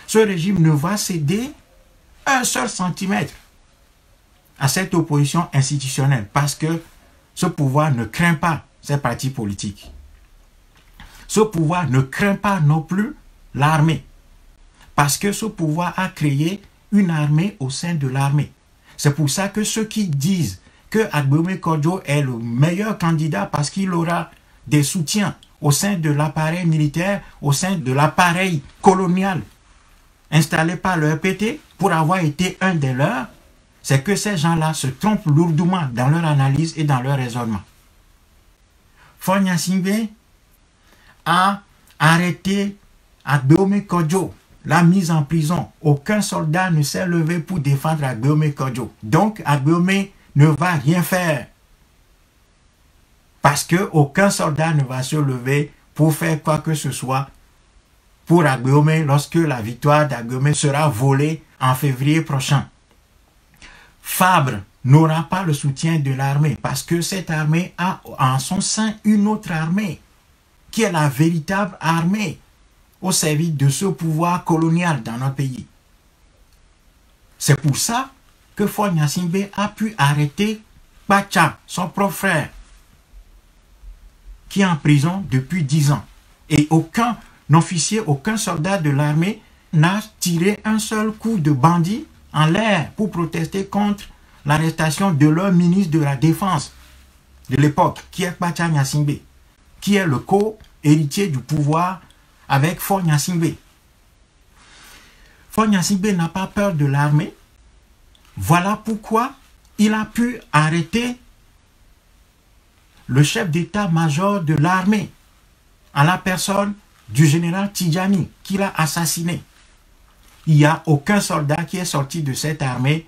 ce régime ne va céder un seul centimètre à cette opposition institutionnelle parce que ce pouvoir ne craint pas ces partis politiques. Ce pouvoir ne craint pas non plus l'armée parce que ce pouvoir a créé une armée au sein de l'armée. C'est pour ça que ceux qui disent que Agbeome Kodjo est le meilleur candidat parce qu'il aura des soutiens au sein de l'appareil militaire, au sein de l'appareil colonial installé par le EPT pour avoir été un des leurs, c'est que ces gens-là se trompent lourdement dans leur analyse et dans leur raisonnement. Faure Gnassingbé a arrêté Agbeome Kodjo, l'a mise en prison. Aucun soldat ne s'est levé pour défendre Agbeome Kodjo. Donc Agbeome ne va rien faire. Parce qu'aucun soldat ne va se lever pour faire quoi que ce soit pour Agbeome lorsque la victoire d'Agbeome sera volée en février prochain. Fabre n'aura pas le soutien de l'armée parce que cette armée a en son sein une autre armée qui est la véritable armée au service de ce pouvoir colonial dans notre pays. C'est pour ça que Faure Gnassingbé a pu arrêter Kpacha, son propre frère, qui est en prison depuis 10 ans. Et aucun officier, aucun soldat de l'armée n'a tiré un seul coup de bandit en l'air pour protester contre l'arrestation de leur ministre de la Défense de l'époque, qui est Kpacha Gnassingbé, qui est le co-héritier du pouvoir avec Faure Gnassingbé. Faure Gnassingbé n'a pas peur de l'armée. Voilà pourquoi il a pu arrêter le chef d'état-major de l'armée en la personne du général Tidjani qui l'a assassiné. Il n'y a aucun soldat qui est sorti de cette armée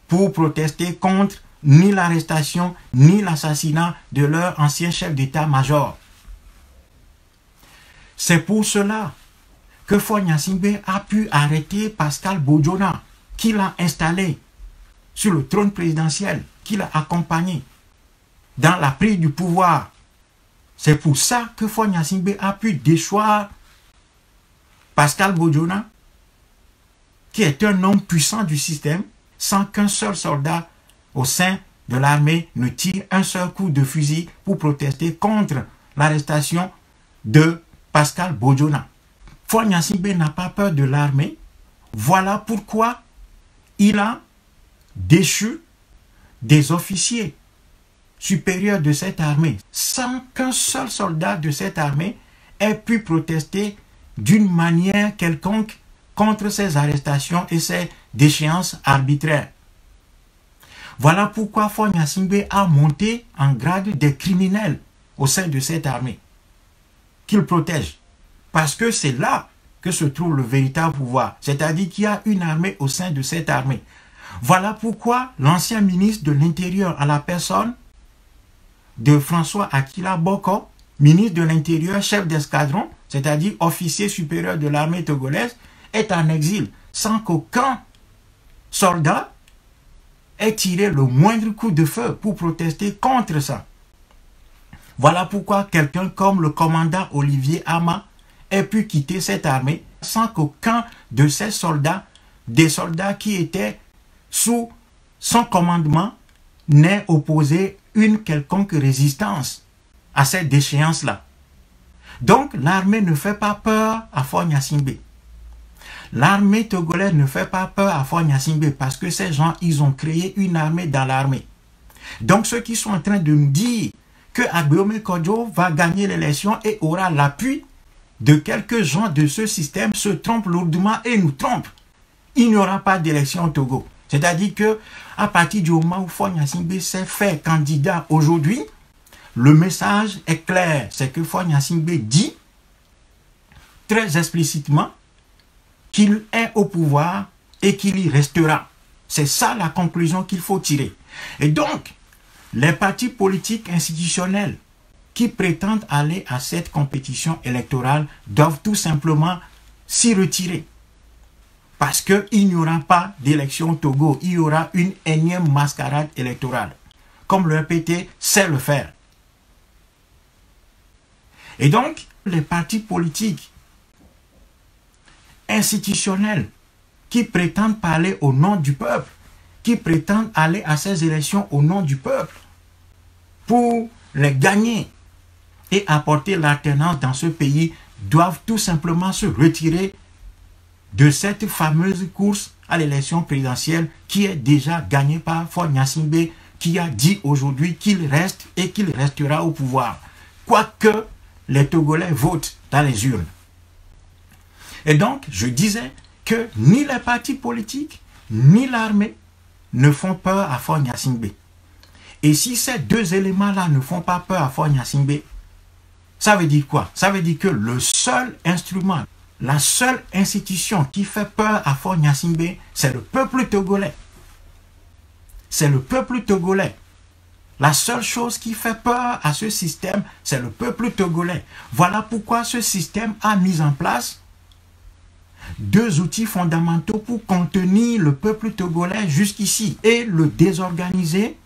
pour protester contre ni l'arrestation ni l'assassinat de leur ancien chef d'état-major. C'est pour cela que Faure Gnassingbé a pu arrêter Pascal Bojona, qui l'a installé sur le trône présidentiel, qui l'a accompagné dans la prise du pouvoir. C'est pour ça que Faure Gnassingbé a pu déchoir Pascal Bojona, qui est un homme puissant du système, sans qu'un seul soldat au sein de l'armée ne tire un seul coup de fusil pour protester contre l'arrestation de Pascal Bojona. Faure Gnassingbé n'a pas peur de l'armée. Voilà pourquoi il a déchu des officiers supérieurs de cette armée sans qu'un seul soldat de cette armée ait pu protester d'une manière quelconque contre ces arrestations et ces déchéances arbitraires. Voilà pourquoi Faure Gnassingbé a monté en grade des criminels au sein de cette armée qu'il protège. Parce que c'est là que se trouve le véritable pouvoir. C'est-à-dire qu'il y a une armée au sein de cette armée. Voilà pourquoi l'ancien ministre de l'Intérieur à la personne de François Akila Boko, ministre de l'Intérieur, chef d'escadron, c'est-à-dire officier supérieur de l'armée togolaise, est en exil sans qu'aucun soldat ait tiré le moindre coup de feu pour protester contre ça. Voilà pourquoi quelqu'un comme le commandant Olivier Ama ait pu quitter cette armée sans qu'aucun de ces soldats, des soldats qui étaient sous son commandement, n'ait opposé une quelconque résistance à cette déchéance-là. Donc l'armée ne fait pas peur à Faure Gnassingbé. L'armée togolaise ne fait pas peur à Faure Gnassingbé parce que ces gens, ils ont créé une armée dans l'armée. Donc ceux qui sont en train de nous dire que Agbeome Kodjo va gagner l'élection et aura l'appui de quelques gens de ce système se trompent lourdement et nous trompent. Il n'y aura pas d'élection au Togo. C'est-à-dire que à partir du moment où Faure Gnassingbé s'est fait candidat aujourd'hui, le message est clair. C'est que Faure Gnassingbé dit très explicitement qu'il est au pouvoir et qu'il y restera. C'est ça la conclusion qu'il faut tirer. Et donc, les partis politiques institutionnels qui prétendent aller à cette compétition électorale doivent tout simplement s'y retirer. Parce qu'il n'y aura pas d'élection au Togo, il y aura une énième mascarade électorale, comme le EPT sait le faire. Et donc, les partis politiques institutionnels qui prétendent parler au nom du peuple, qui prétendent aller à ces élections au nom du peuple, pour les gagner et apporter l'alternance dans ce pays, doivent tout simplement se retirer de cette fameuse course à l'élection présidentielle qui est déjà gagnée par Faure Gnassingbé, qui a dit aujourd'hui qu'il reste et qu'il restera au pouvoir, quoique les Togolais votent dans les urnes. Et donc, je disais que ni les partis politiques, ni l'armée ne font peur à Faure Gnassingbé. Et si ces deux éléments-là ne font pas peur à Faure Gnassingbé, ça veut dire quoi? Ça veut dire que le seul instrument, la seule institution qui fait peur à Faure Gnassingbé, c'est le peuple togolais. C'est le peuple togolais. La seule chose qui fait peur à ce système, c'est le peuple togolais. Voilà pourquoi ce système a mis en place deux outils fondamentaux pour contenir le peuple togolais jusqu'ici et le désorganiser,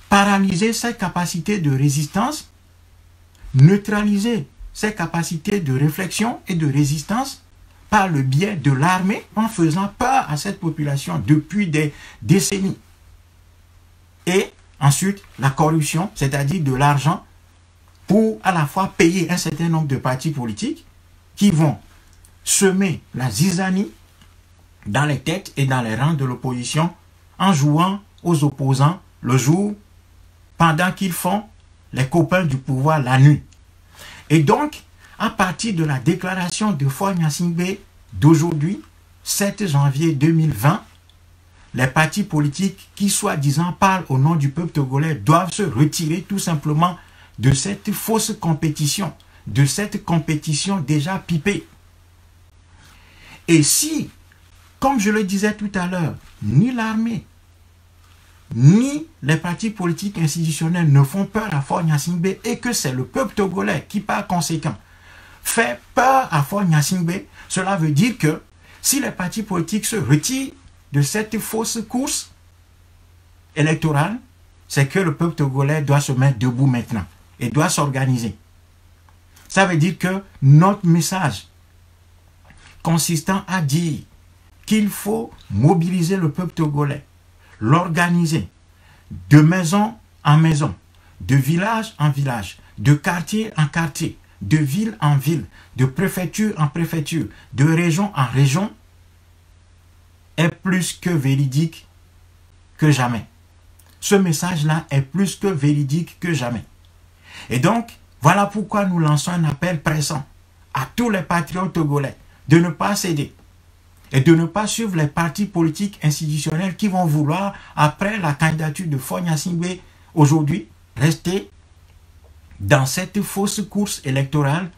paralyser ses capacités de résistance, neutraliser ses capacités de réflexion et de résistance par le biais de l'armée en faisant peur à cette population depuis des décennies. Et ensuite, la corruption, c'est-à-dire de l'argent pour à la fois payer un certain nombre de partis politiques qui vont semer la zizanie dans les têtes et dans les rangs de l'opposition en jouant aux opposants le jour pendant qu'ils font les copains du pouvoir la nuit. Et donc, à partir de la déclaration de Faure Gnassingbé d'aujourd'hui, 7 janvier 2020, les partis politiques qui, soi-disant, parlent au nom du peuple togolais doivent se retirer tout simplement de cette fausse compétition, de cette compétition déjà pipée. Et si, comme je le disais tout à l'heure, ni l'armée, ni les partis politiques institutionnels ne font peur à Faure Gnassingbé et que c'est le peuple togolais qui, par conséquent, fait peur à Faure Gnassingbé, cela veut dire que si les partis politiques se retirent de cette fausse course électorale, c'est que le peuple togolais doit se mettre debout maintenant et doit s'organiser. Ça veut dire que notre message consistant à dire qu'il faut mobiliser le peuple togolais, l'organiser de maison en maison, de village en village, de quartier en quartier, de ville en ville, de préfecture en préfecture, de région en région, est plus que véridique que jamais. Ce message-là est plus que véridique que jamais. Et donc, voilà pourquoi nous lançons un appel pressant à tous les patriotes togolais de ne pas céder et de ne pas suivre les partis politiques institutionnels qui vont vouloir, après la candidature de Faure Gnassingbé aujourd'hui, rester dans cette fausse course électorale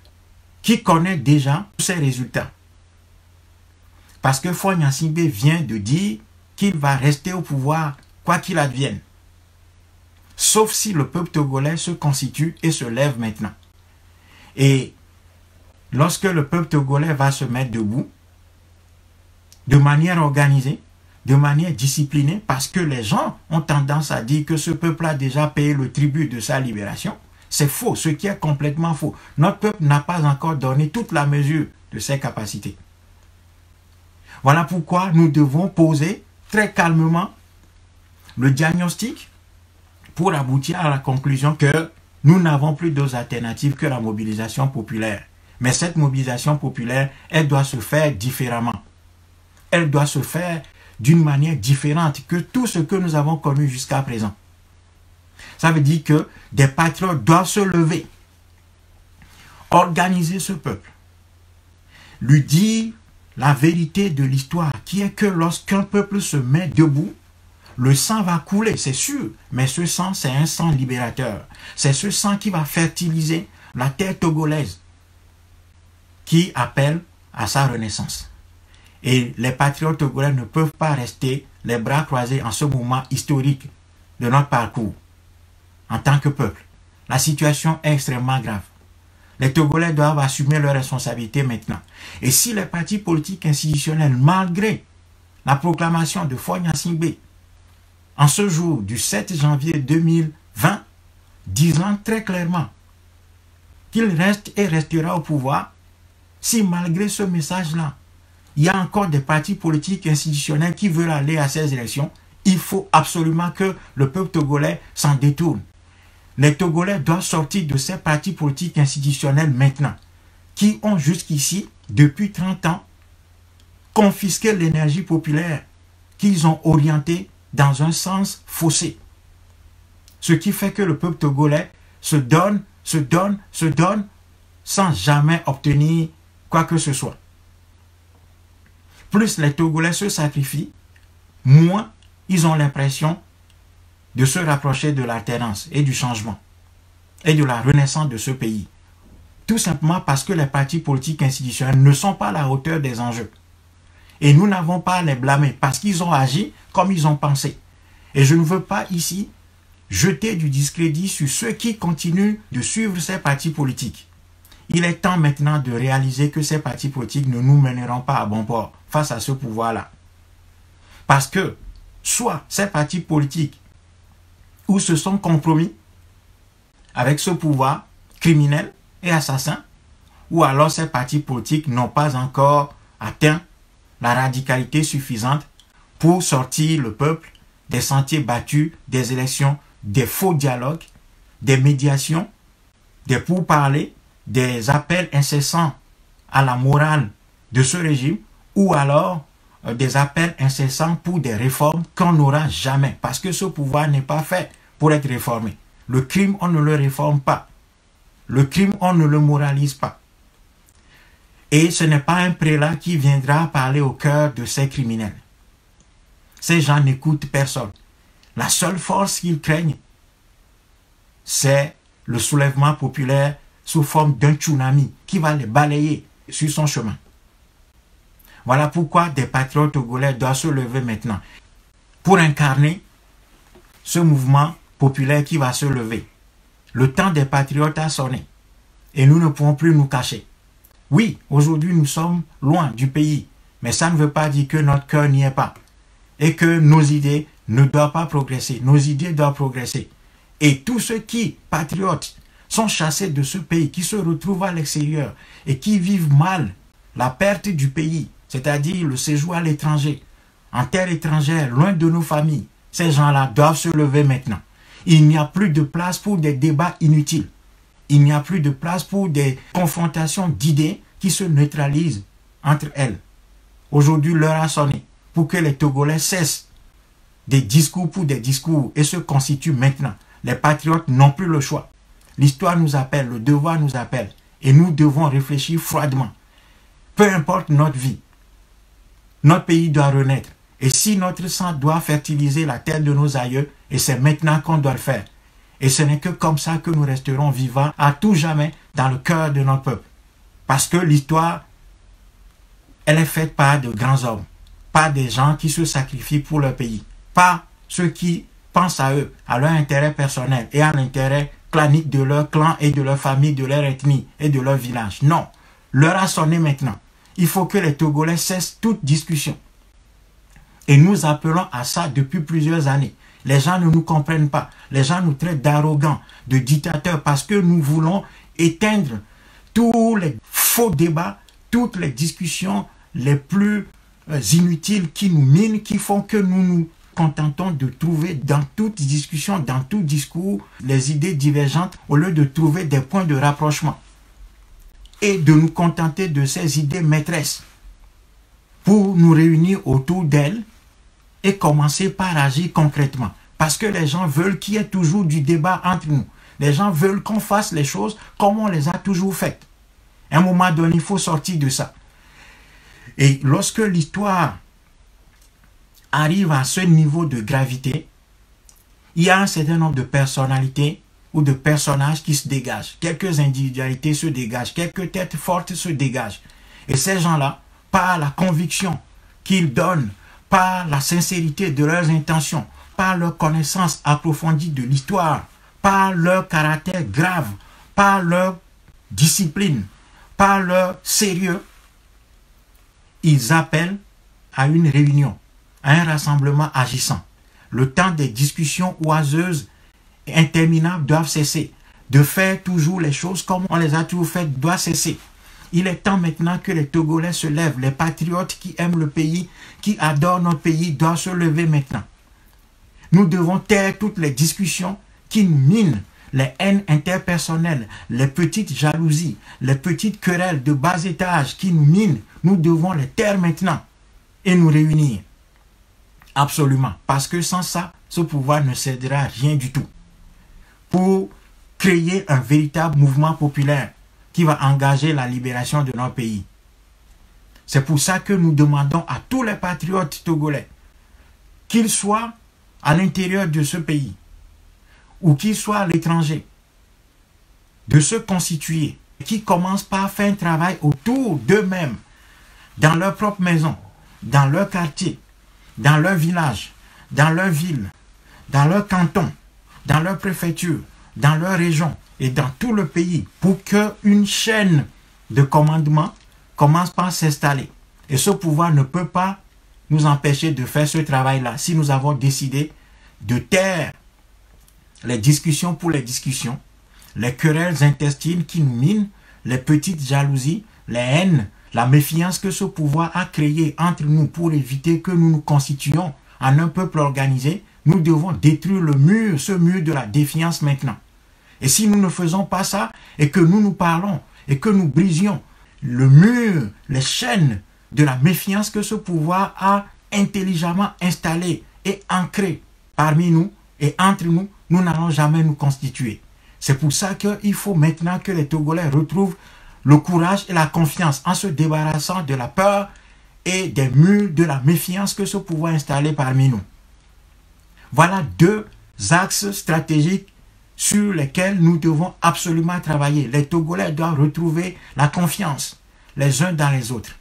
qui connaît déjà tous ses résultats. Parce que Faure Gnassingbé vient de dire qu'il va rester au pouvoir quoi qu'il advienne. Sauf si le peuple togolais se constitue et se lève maintenant. Et lorsque le peuple togolais va se mettre debout, de manière organisée, de manière disciplinée, parce que les gens ont tendance à dire que ce peuple a déjà payé le tribut de sa libération. C'est faux, ce qui est complètement faux. Notre peuple n'a pas encore donné toute la mesure de ses capacités. Voilà pourquoi nous devons poser très calmement le diagnostic pour aboutir à la conclusion que nous n'avons plus d'autres alternatives que la mobilisation populaire. Mais cette mobilisation populaire, elle doit se faire différemment. Elle doit se faire d'une manière différente que tout ce que nous avons connu jusqu'à présent. Ça veut dire que des patriotes doivent se lever, organiser ce peuple, lui dire la vérité de l'histoire, qui est que lorsqu'un peuple se met debout, le sang va couler, c'est sûr, mais ce sang, c'est un sang libérateur. C'est ce sang qui va fertiliser la terre togolaise, qui appelle à sa renaissance. Et les patriotes togolais ne peuvent pas rester les bras croisés en ce moment historique de notre parcours en tant que peuple. La situation est extrêmement grave. Les Togolais doivent assumer leurs responsabilités maintenant. Et si les partis politiques institutionnels, malgré la proclamation de Faure Gnassingbé en ce jour du 7 janvier 2020, disant très clairement qu'il reste et restera au pouvoir, si malgré ce message-là, il y a encore des partis politiques institutionnels qui veulent aller à ces élections. Il faut absolument que le peuple togolais s'en détourne. Les Togolais doivent sortir de ces partis politiques institutionnels maintenant, qui ont jusqu'ici, depuis 30 ans, confisqué l'énergie populaire, qu'ils ont orientée dans un sens faussé. Ce qui fait que le peuple togolais se donne, sans jamais obtenir quoi que ce soit. Plus les Togolais se sacrifient, moins ils ont l'impression de se rapprocher de l'alternance et du changement et de la renaissance de ce pays. Tout simplement parce que les partis politiques institutionnels ne sont pas à la hauteur des enjeux. Et nous n'avons pas à les blâmer parce qu'ils ont agi comme ils ont pensé. Et je ne veux pas ici jeter du discrédit sur ceux qui continuent de suivre ces partis politiques. Il est temps maintenant de réaliser que ces partis politiques ne nous mèneront pas à bon port face à ce pouvoir-là. Parce que soit ces partis politiques ou se sont compromis avec ce pouvoir criminel et assassin, ou alors ces partis politiques n'ont pas encore atteint la radicalité suffisante pour sortir le peuple des sentiers battus, des élections, des faux dialogues, des médiations, des pourparlers, des appels incessants à la morale de ce régime, ou alors des appels incessants pour des réformes qu'on n'aura jamais, parce que ce pouvoir n'est pas fait pour être réformé. Le crime, on ne le réforme pas. Le crime, on ne le moralise pas. Et ce n'est pas un prélat qui viendra parler au cœur de ces criminels. Ces gens n'écoutent personne. La seule force qu'ils craignent, c'est le soulèvement populaire sous forme d'un tsunami qui va les balayer sur son chemin. Voilà pourquoi des patriotes togolais doivent se lever maintenant pour incarner ce mouvement populaire qui va se lever. Le temps des patriotes a sonné et nous ne pouvons plus nous cacher. Oui, aujourd'hui nous sommes loin du pays, mais ça ne veut pas dire que notre cœur n'y est pas et que nos idées ne doivent pas progresser. Nos idées doivent progresser. Et tous ceux qui, patriotes, sont chassés de ce pays, qui se retrouvent à l'extérieur et qui vivent mal la perte du pays, c'est-à-dire le séjour à l'étranger, en terre étrangère, loin de nos familles, ces gens-là doivent se lever maintenant. Il n'y a plus de place pour des débats inutiles. Il n'y a plus de place pour des confrontations d'idées qui se neutralisent entre elles. Aujourd'hui, l'heure a sonné pour que les Togolais cessent des discours pour des discours et se constituent maintenant. Les patriotes n'ont plus le choix. L'histoire nous appelle, le devoir nous appelle et nous devons réfléchir froidement. Peu importe notre vie, notre pays doit renaître. Et si notre sang doit fertiliser la terre de nos aïeux, et c'est maintenant qu'on doit le faire. Et ce n'est que comme ça que nous resterons vivants à tout jamais dans le cœur de notre peuple. Parce que l'histoire, elle est faite par de grands hommes, par des gens qui se sacrifient pour leur pays, pas ceux qui pensent à eux, à leur intérêt personnel et à l'intérêt clanique de leur clan et de leur famille, de leur ethnie et de leur village. Non, l'heure a sonné maintenant. Il faut que les Togolais cessent toute discussion. Et nous appelons à ça depuis plusieurs années. Les gens ne nous comprennent pas. Les gens nous traitent d'arrogants, de dictateurs, parce que nous voulons éteindre tous les faux débats, toutes les discussions les plus inutiles qui nous minent, qui font que nous nous contentons de trouver dans toute discussion, dans tout discours, les idées divergentes, au lieu de trouver des points de rapprochement. Et de nous contenter de ces idées maîtresses pour nous réunir autour d'elles et commencer par agir concrètement. Parce que les gens veulent qu'il y ait toujours du débat entre nous. Les gens veulent qu'on fasse les choses comme on les a toujours faites. À un moment donné, il faut sortir de ça. Et lorsque l'histoire arrive à ce niveau de gravité, il y a un certain nombre de personnalités ou de personnages qui se dégagent. Quelques individualités se dégagent, quelques têtes fortes se dégagent. Et ces gens-là, par la conviction qu'ils donnent, par la sincérité de leurs intentions, par leur connaissance approfondie de l'histoire, par leur caractère grave, par leur discipline, par leur sérieux, ils appellent à une réunion, à un rassemblement agissant. Le temps des discussions oiseuses et interminables doivent cesser. De faire toujours les choses comme on les a toujours faites doit cesser. Il est temps maintenant que les Togolais se lèvent. Les patriotes qui aiment le pays, qui adorent notre pays, doivent se lever maintenant. Nous devons taire toutes les discussions qui nous minent, les haines interpersonnelles, les petites jalousies, les petites querelles de bas étage qui nous minent. Nous devons les taire maintenant et nous réunir. Absolument. Parce que sans ça, ce pouvoir ne cédera rien du tout. Pour créer un véritable mouvement populaire qui va engager la libération de notre pays. C'est pour ça que nous demandons à tous les patriotes togolais, qu'ils soient à l'intérieur de ce pays ou qu'ils soient à l'étranger, de se constituer, qui commencent par faire un travail autour d'eux-mêmes, dans leur propre maison, dans leur quartier, dans leur village, dans leur ville, dans leur canton, dans leur préfecture, dans leur région et dans tout le pays, pour qu'une chaîne de commandement commence par s'installer. Et ce pouvoir ne peut pas nous empêcher de faire ce travail-là si nous avons décidé de taire les discussions pour les discussions, les querelles intestines qui nous minent, les petites jalousies, les haines, la méfiance que ce pouvoir a créée entre nous pour éviter que nous nous constituions en un peuple organisé. Nous devons détruire le mur, ce mur de la défiance maintenant. Et si nous ne faisons pas ça, et que nous nous parlons, et que nous brisions le mur, les chaînes de la méfiance que ce pouvoir a intelligemment installé et ancré parmi nous et entre nous, nous n'allons jamais nous constituer. C'est pour ça qu'il faut maintenant que les Togolais retrouvent le courage et la confiance en se débarrassant de la peur et des murs de la méfiance que ce pouvoir a installé parmi nous. Voilà deux axes stratégiques sur lesquels nous devons absolument travailler. Les Togolais doivent retrouver la confiance les uns dans les autres,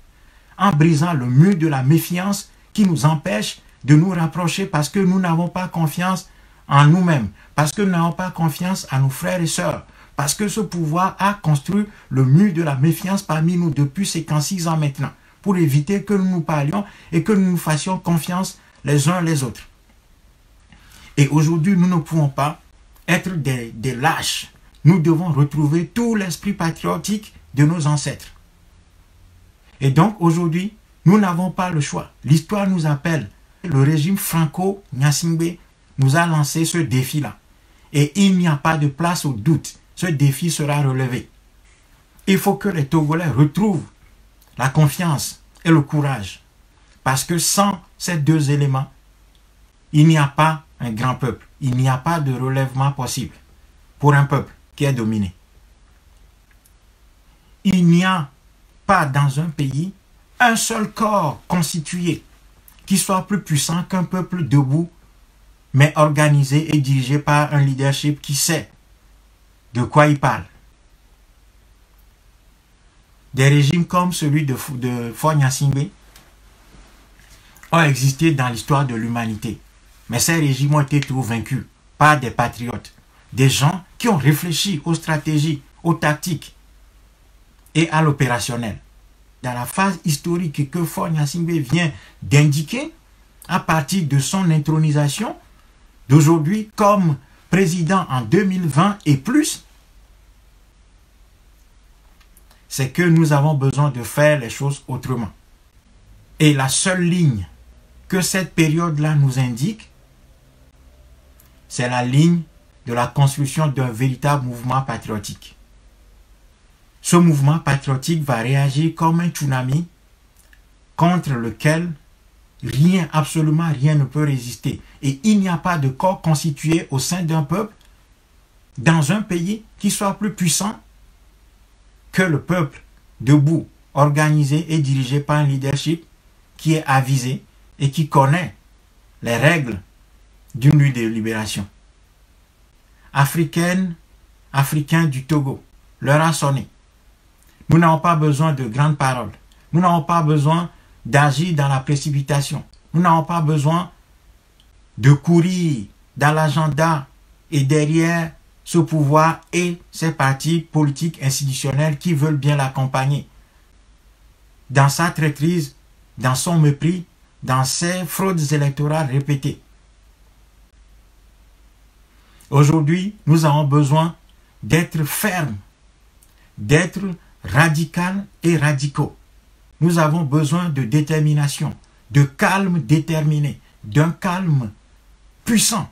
en brisant le mur de la méfiance qui nous empêche de nous rapprocher parce que nous n'avons pas confiance en nous-mêmes, parce que nous n'avons pas confiance en nos frères et sœurs, parce que ce pouvoir a construit le mur de la méfiance parmi nous depuis 56 ans maintenant, pour éviter que nous nous parlions et que nous nous fassions confiance les uns les autres. Et aujourd'hui, nous ne pouvons pas être des lâches. Nous devons retrouver tout l'esprit patriotique de nos ancêtres. Et donc, aujourd'hui, nous n'avons pas le choix. L'histoire nous appelle. Le régime Franco-Gnassingbé nous a lancé ce défi-là. Et il n'y a pas de place au doute. Ce défi sera relevé. Il faut que les Togolais retrouvent la confiance et le courage. Parce que sans ces deux éléments, il n'y a pas un grand peuple. Il n'y a pas de relèvement possible pour un peuple qui est dominé. Il n'y a pas dans un pays un seul corps constitué qui soit plus puissant qu'un peuple debout, mais organisé et dirigé par un leadership qui sait de quoi il parle. Des régimes comme celui de Faure Gnassingbé ont existé dans l'histoire de l'humanité. Mais ces régimes ont été tous vaincus par des patriotes, des gens qui ont réfléchi aux stratégies, aux tactiques et à l'opérationnel. Dans la phase historique que Faure Gnassingbé vient d'indiquer, à partir de son intronisation, d'aujourd'hui comme président en 2020 et plus, c'est que nous avons besoin de faire les choses autrement. Et la seule ligne que cette période-là nous indique, c'est la ligne de la construction d'un véritable mouvement patriotique. Ce mouvement patriotique va réagir comme un tsunami contre lequel rien, absolument rien ne peut résister. Et il n'y a pas de corps constitué au sein d'un peuple, dans un pays, qui soit plus puissant que le peuple debout, organisé et dirigé par un leadership qui est avisé et qui connaît les règles d'une lutte de libération. Africains du Togo, l'heure a sonné. Nous n'avons pas besoin de grandes paroles. Nous n'avons pas besoin d'agir dans la précipitation. Nous n'avons pas besoin de courir dans l'agenda et derrière ce pouvoir et ces partis politiques institutionnels qui veulent bien l'accompagner. Dans sa traîtrise, dans son mépris, dans ses fraudes électorales répétées. Aujourd'hui, nous avons besoin d'être fermes, d'être radicales et radicaux. Nous avons besoin de détermination, de calme déterminé, d'un calme puissant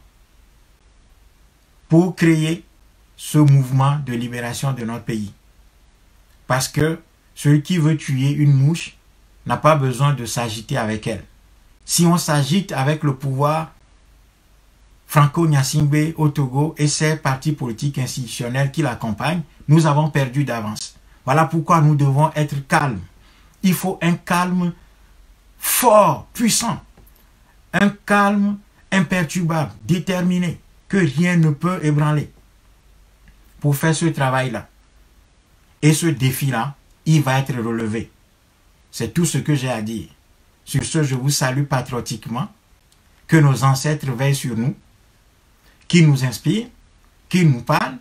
pour créer ce mouvement de libération de notre pays. Parce que celui qui veut tuer une mouche n'a pas besoin de s'agiter avec elle. Si on s'agite avec le pouvoir Franco-Gnassingbé au Togo et ses partis politiques institutionnels qui l'accompagnent, nous avons perdu d'avance. Voilà pourquoi nous devons être calmes. Il faut un calme fort, puissant. Un calme imperturbable, déterminé, que rien ne peut ébranler. Pour faire ce travail-là. Et ce défi-là, il va être relevé. C'est tout ce que j'ai à dire. Sur ce, je vous salue patriotiquement. Que nos ancêtres veillent sur nous, qui nous inspirent, qui nous parlent,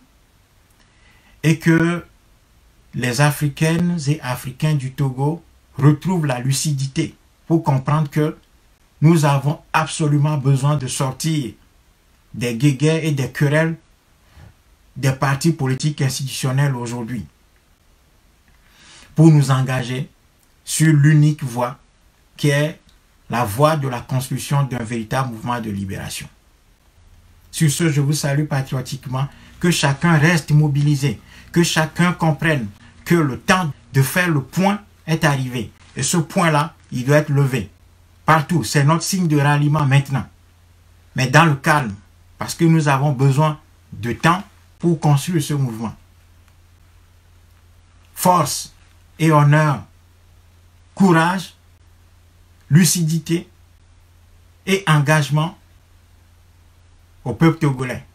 et que les Africaines et Africains du Togo retrouvent la lucidité pour comprendre que nous avons absolument besoin de sortir des guéguerres et des querelles des partis politiques institutionnels aujourd'hui pour nous engager sur l'unique voie qui est la voie de la construction d'un véritable mouvement de libération. Sur ce, je vous salue patriotiquement, que chacun reste mobilisé, que chacun comprenne que le temps de faire le point est arrivé. Et ce point-là, il doit être levé. Partout, c'est notre signe de ralliement maintenant. Mais dans le calme, parce que nous avons besoin de temps pour construire ce mouvement. Force et honneur, courage, lucidité et engagement au peuple togolais.